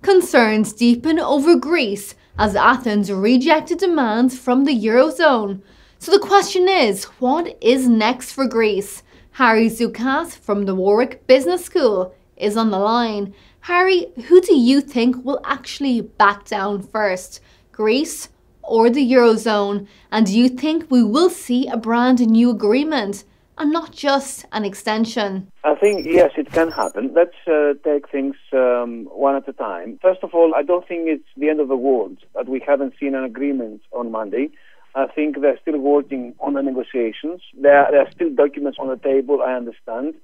Concerns deepen over Greece as Athens rejected demands from the Eurozone. So the question is, what is next for Greece? Harry Tsoukas from the Warwick Business School is on the line. Harry, who do you think will actually back down first, Greece or the Eurozone? And do you think we will see a brand new agreement and not just an extension? I think, yes, it can happen. Let's take things one at a time. First of all, I don't think it's the end of the world that we haven't seen an agreement on Monday. I think they're still working on the negotiations. There are still documents on the table, I understand.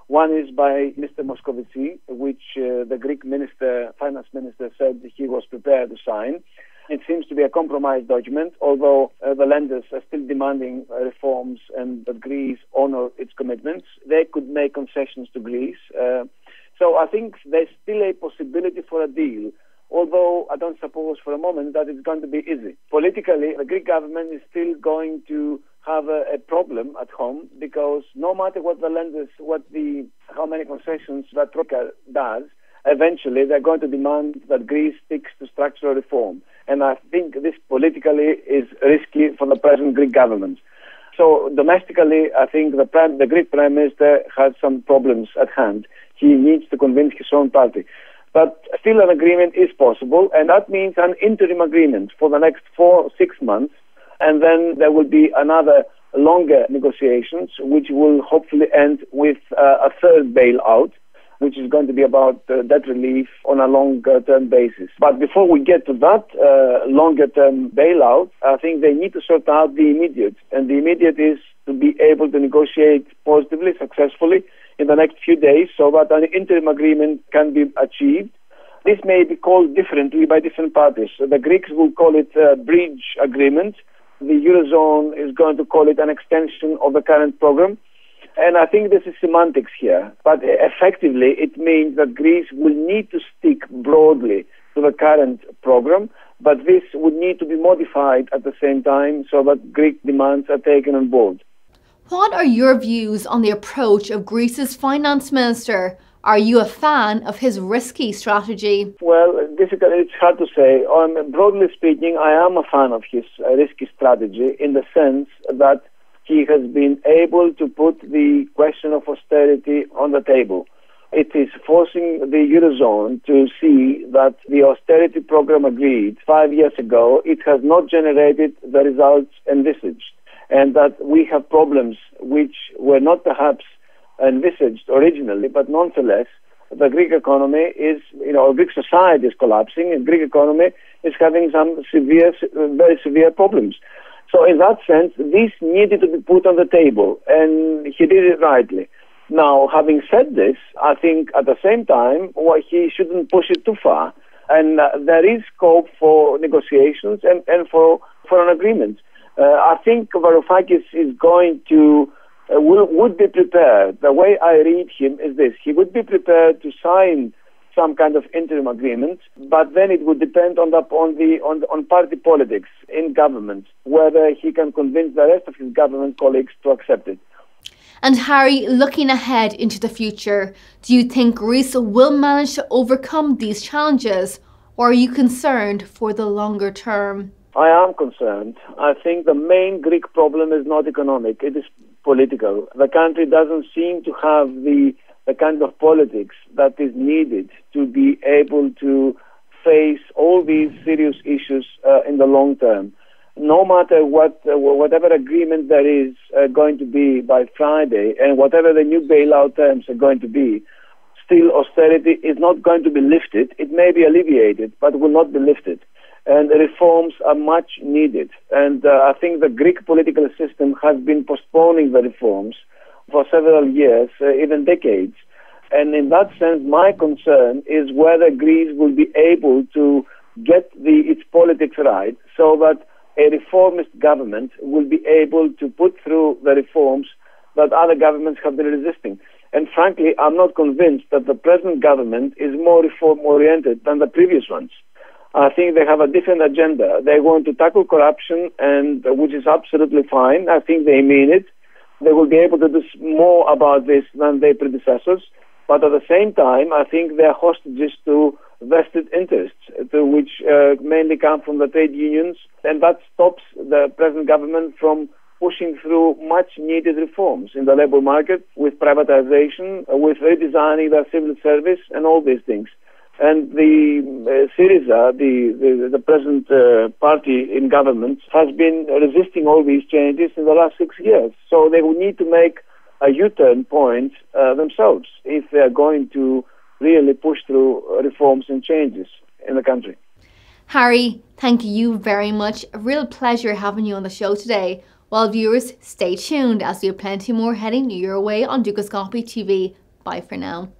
One is by Mr. Moscovici, which the Greek finance minister said he was prepared to sign. It seems to be a compromise document, although the lenders are still demanding reforms and that Greece honor its commitments. They could make concessions to Greece. So I think there's still a possibility for a deal, although I don't suppose for a moment that it's going to be easy. Politically, the Greek government is still going to have a problem at home, because no matter what the lenders, how many concessions that Troika does, eventually they're going to demand that Greece sticks to structural reform. And I think this politically is risky for the present Greek government. So domestically, I think the Greek Prime Minister has some problems at hand. He needs to convince his own party. But still an agreement is possible, and that means an interim agreement for the next 4 or 6 months, and then there will be another longer negotiations, which will hopefully end with a third bailout, which is going to be about debt relief on a longer-term basis. But before we get to that longer-term bailout, I think they need to sort out the immediate. And the immediate is to be able to negotiate positively, successfully, in the next few days, so that an interim agreement can be achieved. This may be called differently by different parties. The Greeks will call it a bridge agreement. The Eurozone is going to call it an extension of the current program. And I think this is semantics here. But effectively, it means that Greece will need to stick broadly to the current program, but this would need to be modified at the same time so that Greek demands are taken on board. What are your views on the approach of Greece's finance minister? Are you a fan of his risky strategy? Well, it's hard to say. Broadly speaking, I am a fan of his risky strategy in the sense that he has been able to put the question of austerity on the table. It is forcing the Eurozone to see that the austerity program agreed 5 years ago, it has not generated the results envisaged, and that we have problems which were not perhaps envisaged originally, but nonetheless, the Greek economy Greek society is collapsing, and Greek economy is having some very severe problems. So in that sense, this needed to be put on the table, and he did it rightly. Now, having said this, I think at the same time, he shouldn't push it too far. And there is scope for negotiations and for an agreement. I think Varoufakis is going to, would be prepared. The way I read him is this: he would be prepared to sign some kind of interim agreement, but then it would depend on party politics in government, whether he can convince the rest of his government colleagues to accept it. And Harry, looking ahead into the future, do you think Greece will manage to overcome these challenges, or are you concerned for the longer term? I am concerned. I think the main Greek problem is not economic, it is political. The country doesn't seem to have the kind of politics that is needed to be able to face all these serious issues in the long term. No matter whatever agreement there is going to be by Friday, and whatever the new bailout terms are going to be, still austerity is not going to be lifted. It may be alleviated, but will not be lifted. And the reforms are much needed. And I think the Greek political system has been postponing the reforms for several years, even decades. And in that sense, my concern is whether Greece will be able to get its politics right, so that a reformist government will be able to put through the reforms that other governments have been resisting. And frankly, I'm not convinced that the present government is more reform-oriented than the previous ones. I think they have a different agenda. They want to tackle corruption, and which is absolutely fine. I think they mean it. They will be able to do more about this than their predecessors. But at the same time, I think they are hostages to vested interests, which mainly come from the trade unions, and that stops the present government from pushing through much needed reforms in the labour market, with privatisation, with redesigning the civil service, and all these things. And the Syriza, the present party in government, has been resisting all these changes in the last 6 years. So they will need to make a U-turn point themselves if they are going to really push through reforms and changes in the country. Harry, thank you very much. A real pleasure having you on the show today. Well, viewers, stay tuned as we have plenty more heading your way on Tsoukas TV. Bye for now.